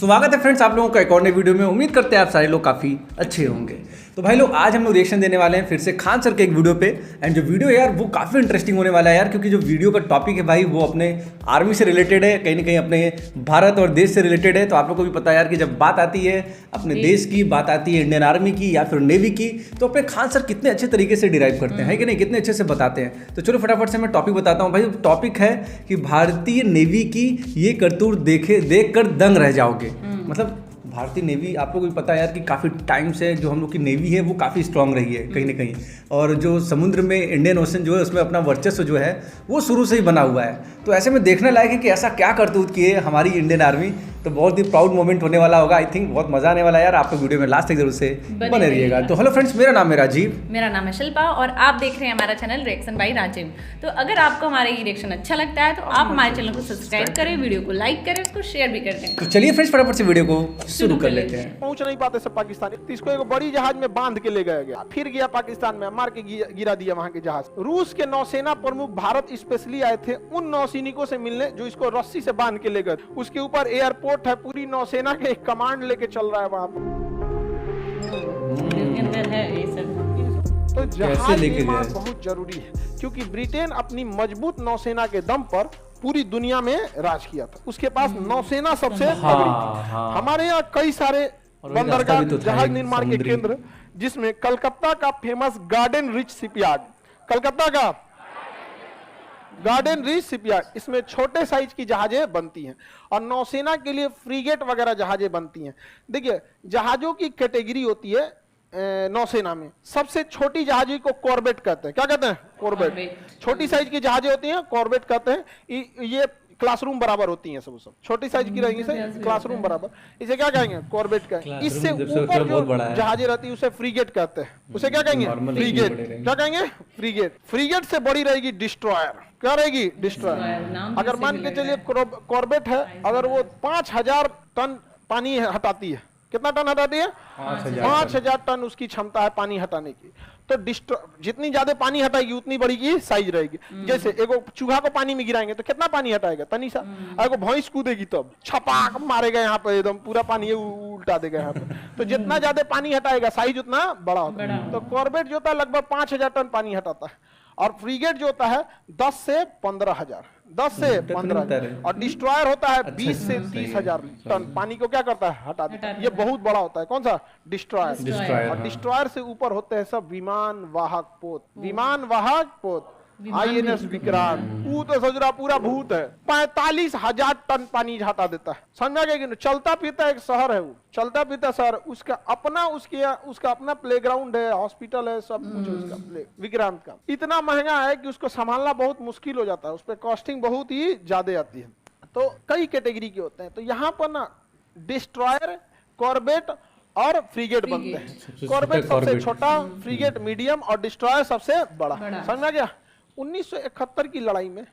स्वागत है फ्रेंड्स आप लोगों का एक और नई वीडियो में। उम्मीद करते हैं आप सारे लोग काफ़ी अच्छे होंगे। तो भाई लोग आज हम लोग रिएक्शन देने वाले हैं फिर से खान सर के एक वीडियो पे। एंड जो वीडियो है यार वो काफ़ी इंटरेस्टिंग होने वाला है यार, क्योंकि जो वीडियो का टॉपिक है भाई वो अपने आर्मी से रिलेटेड है, कहीं ना कहीं अपने भारत और देश से रिलेटेड है। तो आप लोग को भी पता है यार कि जब बात आती है अपने देश की, बात आती है इंडियन आर्मी की या फिर नेवी की, तो अपने खान सर कितने अच्छे तरीके से डिराइव करते हैं कि नहीं, कितने अच्छे से बताते हैं। तो चलो फटाफट से मैं टॉपिक बताता हूँ भाई। टॉपिक है कि भारतीय नेवी की ये करतूत देख कर दंग रह जाओगे। मतलब भारतीय नेवी आप लोगों को भी पता है यार कि काफ़ी टाइम से जो हम लोग की नेवी है वो काफ़ी स्ट्रांग रही है कहीं ना कहीं, और जो समुद्र में इंडियन ओशन जो है उसमें अपना वर्चस्व जो है वो शुरू से ही बना हुआ है। तो ऐसे में देखने लायक है कि ऐसा क्या करतूत किए हमारी इंडियन आर्मी। तो बहुत ही प्राउड मोमेंट होने वाला होगा। आई थिंक बहुत मजा आने वाला है यार। आप लोग वीडियो में लास्ट तक जरूर से बने रहिएगा। तो हेलो फ्रेंड्स, मेरा नाम है राजीव। मेरा नाम है शिल्पा और आप देख रहे हैं हमारा चैनल रिएक्शन बाय राजीव। तो अगर आपको हमारा ये रिएक्शन अच्छा लगता है तो आप हमारे चैनल को सब्सक्राइब करें, वीडियो को लाइक करें, उसको शेयर भी कर दें। तो चलिए फ्रेंड्स फटाफट से वीडियो को शुरू कर लेते हैं। पहुंच नहीं पाते सब पाकिस्तानी, तो इसको एक बड़ी जहाज में बांध के ले गया, फिर गया पाकिस्तान में, मार के गिरा दिया वहां के जहाज। रूस के नौसेना प्रमुख भारत स्पेशली आए थे उन नौसैनिकों से मिलने जो इसको रस्सी से बांध के ले गए। उसके ऊपर एयरपोर्ट है, पूरी नौसेना के एक कमांड लेके चल रहा है वहां पर। तो जहाज निर्माण बहुत जरूरी है, क्योंकि ब्रिटेन अपनी मजबूत नौसेना के दम पर पूरी दुनिया में राज किया था। उसके पास नौसेना सबसे तगड़ी थी। हमारे यहाँ कई सारे बंदरगाह, जहाज निर्माण के केंद्र, जिसमें कलकत्ता का famous garden rich shipyard, Calcutta का गार्डन रिच शिपयार्ड, इसमें छोटे साइज की जहाजें बनती हैं और नौसेना के लिए फ्रीगेट वगैरह जहाजें बनती हैं। देखिए जहाजों की कैटेगरी होती है नौसेना में। सबसे छोटी जहाजी को कॉर्बेट कहते हैं। क्या कहते हैं? कॉर्बेट। छोटी साइज की जहाजें होती हैं कॉर्बेट कहते हैं। ये क्लासरूम बराबर होती हैं, सब छोटी साइज की रहेंगी से क्लासरूम बराबर, इसे क्या कहेंगे? कॉर्बेट कहेंगे। इससे ऊपर जो जहाजें रहती है उसे फ्रीगेट कहते हैं। उसे क्या कहेंगे? फ्रीगेट। क्या कहेंगे? फ्रीगेट। फ्रीगेट से बड़ी रहेगी डिस्ट्रॉयर। क्या रहेगी? डिस्ट्रॉयर। अगर मान के चलिए कॉर्बेट है, अगर वो 5000 टन पानी हटाती है, कितना टन हटाती है? 5000 टन उसकी क्षमता है पानी हटाने की। तो जितनी ज्यादा पानी हटाएगी उतनी बड़ी की साइज रहेगी। जैसे एगो चूहा को पानी में गिराएंगे तो कितना पानी हटाएगा? तनी सा। अगर भैंस कूदेगी तब छपाक मारेगा यहाँ पे, एकदम पूरा पानी उल्टा देगा यहाँ पे। तो जितना ज्यादा पानी हटाएगा साइज उतना बड़ा होता है। तो कॉर्बेट जो होता है लगभग 5000 टन पानी हटाता है, और फ्रीगेट जो होता है 10 से 15,000, 10 से 15,000, और डिस्ट्रॉयर होता है 20 से 30,000 टन पानी को क्या करता है? हटा देता है। ये बहुत बड़ा होता है। कौन सा? डिस्ट्रॉयर। और डिस्ट्रॉयर से ऊपर होते हैं सब विमान वाहक पोत। विमान वाहक पोत INS विक्रांत, वो तो सोच रहा पूरा भूत है। 45,000 टन पानी हटा देता है। समझा गया कि नहीं? चलता फिरता एक शहर है, वो चलता फिरता शहर। उसका अपना प्लेग्राउंड है, हॉस्पिटल है, सब कुछ उसका विक्रांत का। इतना महंगा है कि उसको संभालना बहुत मुश्किल हो जाता है, उस पर कॉस्टिंग बहुत ही ज्यादा आती है। तो कई कैटेगरी के होते हैं। तो यहाँ पर ना डिस्ट्रॉयर, कॉर्बेट और फ्रीगेट बनते हैं। कॉर्बेट सबसे छोटा, फ्रीगेट मीडियम और डिस्ट्रॉयर सबसे बड़ा। समझ में गया? 1971 की लड़ाई में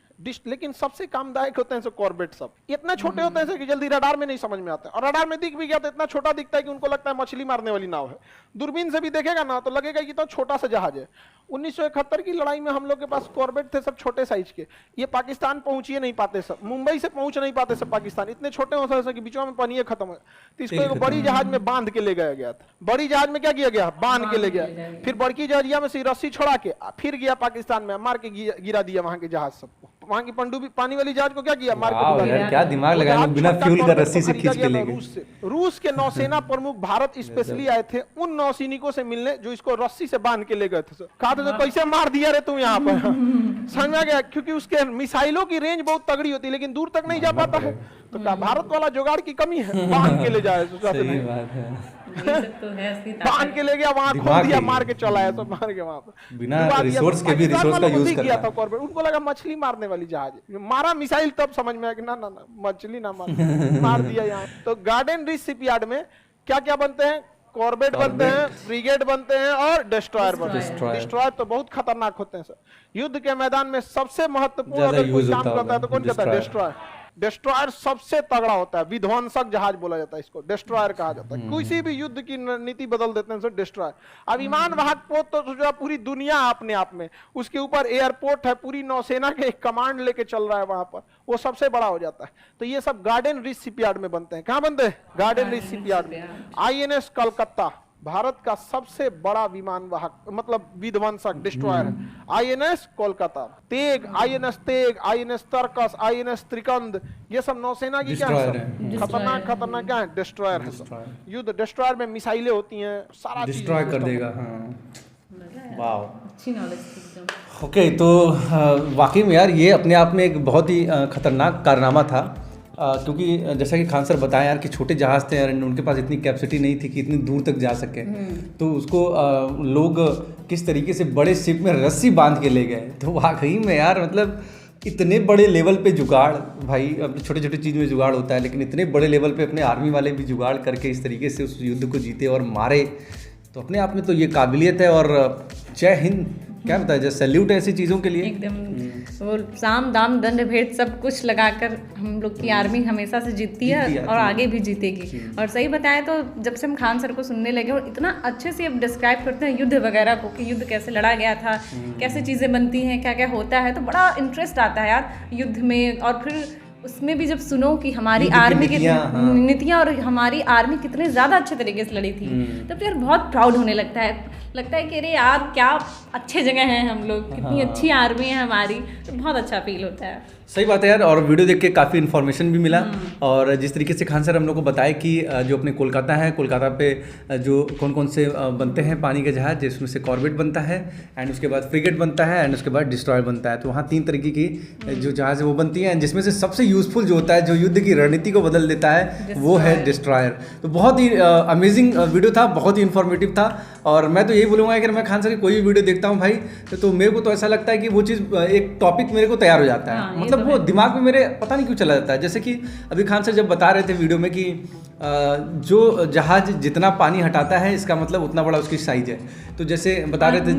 लेकिन सबसे कामदायक होते हैं कॉर्बेट। सब इतना छोटे होते हैं कि जल्दी रडार में नहीं समझ में आते, और रडार में दिख भी गया तो इतना छोटा दिखता है कि उनको लगता है मछली मारने वाली नाव है। दूरबीन से भी देखेगा ना तो लगेगा कि तो छोटा सा जहाज है। 1971 की लड़ाई में हम लोग के पास कॉर्बेट थे सब छोटे साइज के। ये पाकिस्तान पहुंचिए नहीं पाते, सब मुंबई से पहुंच नहीं पाते सब पाकिस्तान, इतने छोटे हो सकते कि बीचों में पानी खत्म है। तो इसको एक बड़ी जहाज में बांध के ले गया था। बड़ी जहाज में क्या किया गया? बांध के ले गया। फिर बड़की जहाजिया में से रस्सी छोड़ा के फिर गया पाकिस्तान में, मार के गिरा दिया वहां के जहाज सबको। वहां की पनडुब्बी पानी वाली जहाज को क्या किया? मार के। क्या दिमाग लगाया, बिना फ्यूल का रस्सी से खींच के ले गए। रूस के नौसेना प्रमुख भारत स्पेशली आए थे उन नौसैनिकों से मिलने जो इसको रस्सी से बांध के ले गए थे। कहा था तो कैसे मार दिया रे तुम यहाँ पर? समझ में गया? क्योंकि उसके मिसाइलों की रेंज बहुत तगड़ी होती है लेकिन दूर तक नहीं जा पाता है। तो क्या भारत वाला जुगाड़ की कमी है? बांध के ले जाए, बांध के ले गया, वहां खोल दिया, मार के चला है, सब मार के वहां पर बिना रिसोर्स के भी रिसोर्स का यूज किया था कॉर्बेट। उनको लगा मछली मारने वाली जहाज, मारा मिसाइल, तब समझ में आया कि ना ना ना मछली ना मार दिया यहाँ। तो गार्डन रिच शिपयार्ड में क्या क्या बनते हैं? कॉर्बेट बनते हैं, फ्रीगेट बनते हैं और डिस्ट्रॉयर बनते हैं। डिस्ट्रॉयर तो बहुत खतरनाक होते हैं सर। युद्ध के मैदान में सबसे महत्वपूर्ण अगर कोई काम करता है तो कौन कहता है? डिस्ट्रॉयर। डिस्ट्रॉयर सबसे तगड़ा होता है, विध्वंसक जहाज बोला जाता है इसको, डिस्ट्रॉयर कहा जाता है। किसी भी युद्ध की नीति बदल देते हैं डिस्ट्रॉयर। अब विमान वाहक पोत तो जो पूरी दुनिया अपने आप में, उसके ऊपर एयरपोर्ट है, पूरी नौसेना के एक कमांड लेके चल रहा है वहां पर, वो सबसे बड़ा हो जाता है। तो ये सब गार्डन रिच शिपयार्ड में बनते हैं। कहां बनते हैं? गार्डन रिच शिपयार्ड में। INS कलकत्ता भारत का सबसे बड़ा विमान वाहक मतलब विध्वंसक डिस्ट्रॉयर है, INS Kolkata. Tegh, INS Tegh, INS तरकस, INS त्रिकंद, ये सब नौसेना की क्या है? खतरनाक खतरनाक क्या है? डिस्ट्रॉयर है सब। युद्ध डिस्ट्रॉयर में मिसाइलें होती हैं, सारा डिस्ट्रॉय कर देगा। वाह, अच्छी नॉलेज थी एकदम। ओके, तो वाकई में यार ये अपने आप में एक बहुत ही खतरनाक कारनामा था, क्योंकि जैसा कि खान सर बताया यार कि छोटे जहाज़ थे यार, उनके पास इतनी कैपेसिटी नहीं थी कि इतनी दूर तक जा सके। तो उसको लोग किस तरीके से बड़े शिप में रस्सी बांध के ले गए। तो वाकई में यार मतलब इतने बड़े लेवल पे जुगाड़, भाई अब छोटे छोटे चीज़ में जुगाड़ होता है, लेकिन इतने बड़े लेवल पे अपने आर्मी वाले भी जुगाड़ करके इस तरीके से उस युद्ध को जीते और मारे, तो अपने आप में तो ये काबिलियत है। और जय हिंद, क्या बताया जाए, सैल्यूट है ऐसी चीज़ों के लिए एकदम। वो साम दाम दंड भेद सब कुछ लगाकर हम लोग की आर्मी हमेशा से जीतती है और आगे भी जीतेगी। और सही बताएं तो जब से हम खान सर को सुनने लगे और इतना अच्छे से अब डिस्क्राइब करते हैं युद्ध वगैरह को कि युद्ध कैसे लड़ा गया था, कैसे चीज़ें बनती हैं, क्या क्या होता है, तो बड़ा इंटरेस्ट आता है यार युद्ध में। और फिर उसमें भी जब सुनो कि हमारी आर्मी की नीतियाँ और हमारी आर्मी कितने ज़्यादा अच्छे तरीके से लड़ी थी, तब तो यार बहुत प्राउड होने लगता है कि अरे यार क्या अच्छे जगह हैं हम लोग, कितनी अच्छी आर्मी है हमारी, तो बहुत अच्छा फील होता है। सही बात है यार। और वीडियो देख के काफ़ी इन्फॉर्मेशन भी मिला। और जिस तरीके से खान सर हम लोग को बताया कि जो अपने कोलकाता है, कोलकाता पे जो कौन कौन से बनते हैं पानी के जहाज, जिसमें से कॉर्बेट बनता है एंड उसके बाद फ्रिगेट बनता है एंड उसके बाद डिस्ट्रॉयर बनता है। तो वहाँ 3 तरीके की जो जहाज है वो बनती हैं, जिसमें से सबसे यूजफुल जो होता है, जो युद्ध की रणनीति को बदल देता है, वो है डिस्ट्रॉयर। तो बहुत ही अमेजिंग वीडियो था, बहुत ही इन्फॉर्मेटिव था। और मैं तो यही बोलूँगा कि मैं खान सर की कोई भी वीडियो देखता हूँ भाई, तो मेरे को तो ऐसा लगता है कि वो चीज़ एक टॉपिक मेरे को तैयार हो जाता है। मतलब वो दिमाग में मेरे पता नहीं क्यों चला जाता है। जैसे कि अभी खान सर जब बता रहे थे वीडियो में कि जो जहाज जितना पानी हटाता है इसका मतलब उतना बड़ा उसकी साइज है। तो जैसे बता रहे थे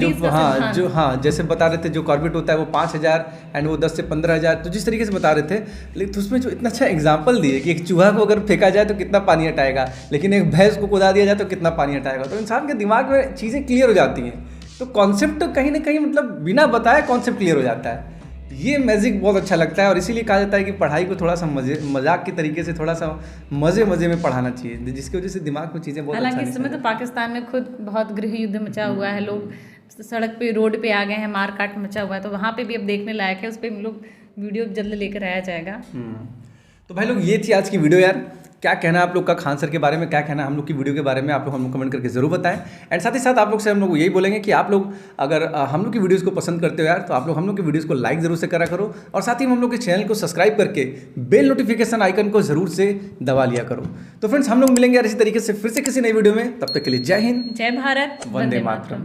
जैसे बता रहे थे जो कॉर्बेट होता है वो 5000 एंड वो 10 से 15000, तो जिस तरीके से बता रहे थे, लेकिन तो उसमें जो इतना अच्छा एग्जाम्पल दिए कि एक चूहा को अगर फेंका जाए तो कितना पानी हटाएगा, लेकिन एक भैंस को कुदा दिया जाए तो कितना पानी हटाएगा। तो इंसान के दिमाग में चीज़ें क्लियर हो जाती हैं। तो कॉन्सेप्ट कहीं ना कहीं मतलब बिना बताए कॉन्सेप्ट क्लियर हो जाता है। ये मैजिक बहुत अच्छा लगता है। और इसीलिए कहा जाता है कि पढ़ाई को थोड़ा सा मजाक के तरीके से थोड़ा सा मज़े में पढ़ाना चाहिए, जिसकी वजह से दिमाग में चीज़ें बहुत हालांकि इस समय तो पाकिस्तान में खुद बहुत गृह युद्ध मचा हुआ है, लोग सड़क पे रोड पे आ गए हैं, मार काट मचा हुआ है, तो वहाँ पे भी अब देखने लायक है। उस पर हम लोग वीडियो जल्द लेकर आया जाएगा। तो भाई लोग ये थी आज की वीडियो यार। क्या कहना है आप लोग का खान सर के बारे में, क्या कहना है हम लोग की वीडियो के बारे में, आप लोग हम लोग कमेंट करके जरूर बताएं। एंड साथ ही साथ आप लोग से हम लोग यही बोलेंगे कि आप लोग अगर हम लोग की वीडियोस को पसंद करते हो यार, तो आप लोग हम लोग की वीडियोस को लाइक जरूर से करा करो। और साथ ही हम लोग के चैनल को सब्सक्राइब करके बेल नोटिफिकेशन आइकन को जरूर से दबा लिया करो। तो फ्रेंड्स, हम लोग मिलेंगे यार इसी तरीके से फिर से किसी नई वीडियो में। तब तक के लिए जय हिंद, जय भारत, वंदे मातरम।